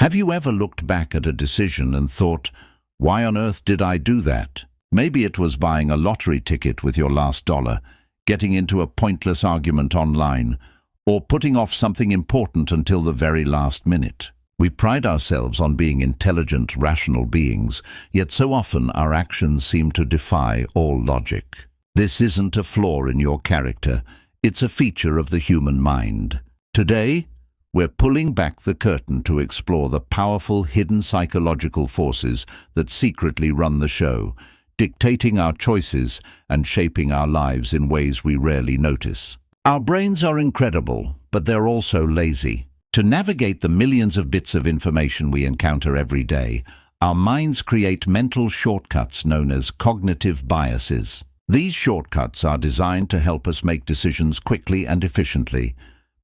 Have you ever looked back at a decision and thought, why on earth did I do that? Maybe it was buying a lottery ticket with your last dollar, getting into a pointless argument online, or putting off something important until the very last minute. We pride ourselves on being intelligent, rational beings, yet so often our actions seem to defy all logic. This isn't a flaw in your character, it's a feature of the human mind. Today, we're pulling back the curtain to explore the powerful hidden psychological forces that secretly run the show, dictating our choices and shaping our lives in ways we rarely notice. Our brains are incredible, but they're also lazy. To navigate the millions of bits of information we encounter every day, our minds create mental shortcuts known as cognitive biases. These shortcuts are designed to help us make decisions quickly and efficiently,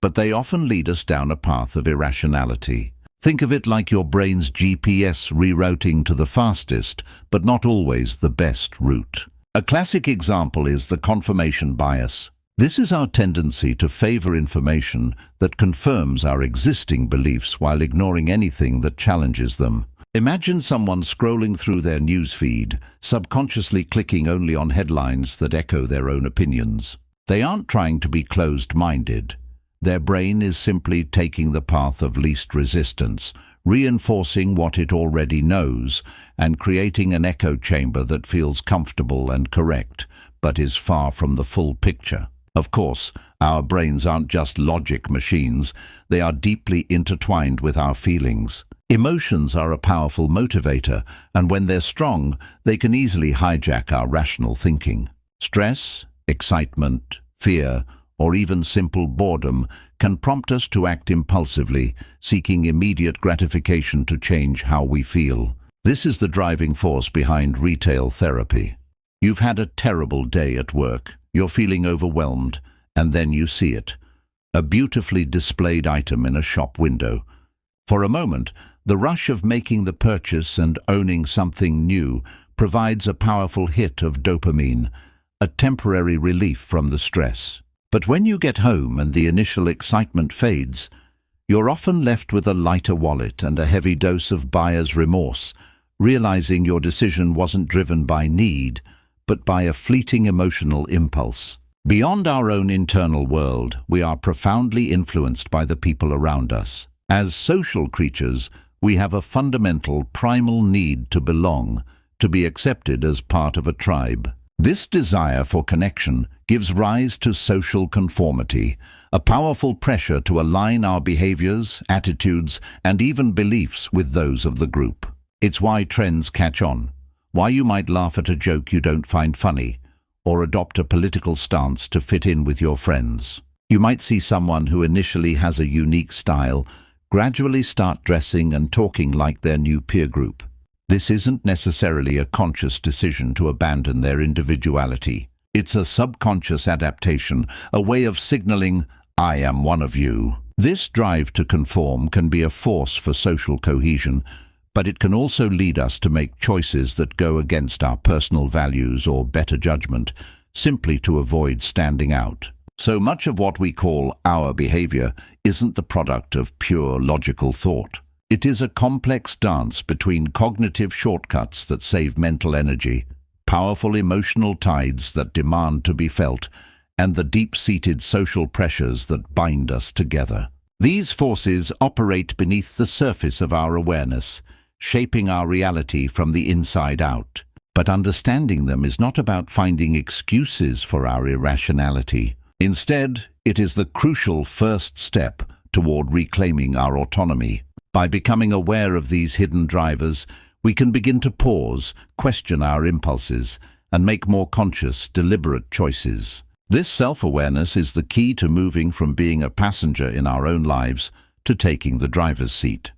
but they often lead us down a path of irrationality. Think of it like your brain's GPS rerouting to the fastest, but not always the best route. A classic example is the confirmation bias. This is our tendency to favor information that confirms our existing beliefs while ignoring anything that challenges them. Imagine someone scrolling through their news feed, subconsciously clicking only on headlines that echo their own opinions. They aren't trying to be closed-minded. Their brain is simply taking the path of least resistance, reinforcing what it already knows, and creating an echo chamber that feels comfortable and correct, but is far from the full picture. Of course, our brains aren't just logic machines, they are deeply intertwined with our feelings. Emotions are a powerful motivator, and when they're strong, they can easily hijack our rational thinking. Stress, excitement, fear, or even simple boredom can prompt us to act impulsively, seeking immediate gratification to change how we feel. This is the driving force behind retail therapy. You've had a terrible day at work, you're feeling overwhelmed, and then you see it. A beautifully displayed item in a shop window. For a moment, the rush of making the purchase and owning something new provides a powerful hit of dopamine, a temporary relief from the stress. But when you get home and the initial excitement fades, you're often left with a lighter wallet and a heavy dose of buyer's remorse, realizing your decision wasn't driven by need, but by a fleeting emotional impulse. Beyond our own internal world, we are profoundly influenced by the people around us. As social creatures, we have a fundamental, primal need to belong, to be accepted as part of a tribe. This desire for connection gives rise to social conformity, a powerful pressure to align our behaviors, attitudes, and even beliefs with those of the group. It's why trends catch on, why you might laugh at a joke you don't find funny, or adopt a political stance to fit in with your friends. You might see someone who initially has a unique style gradually start dressing and talking like their new peer group. This isn't necessarily a conscious decision to abandon their individuality. It's a subconscious adaptation, a way of signaling, I am one of you. This drive to conform can be a force for social cohesion, but it can also lead us to make choices that go against our personal values or better judgment, simply to avoid standing out. So much of what we call our behavior isn't the product of pure logical thought. It is a complex dance between cognitive shortcuts that save mental energy, powerful emotional tides that demand to be felt, and the deep-seated social pressures that bind us together. These forces operate beneath the surface of our awareness, shaping our reality from the inside out. But understanding them is not about finding excuses for our irrationality. Instead, it is the crucial first step toward reclaiming our autonomy. By becoming aware of these hidden drivers, we can begin to pause, question our impulses, and make more conscious, deliberate choices. This self-awareness is the key to moving from being a passenger in our own lives to taking the driver's seat.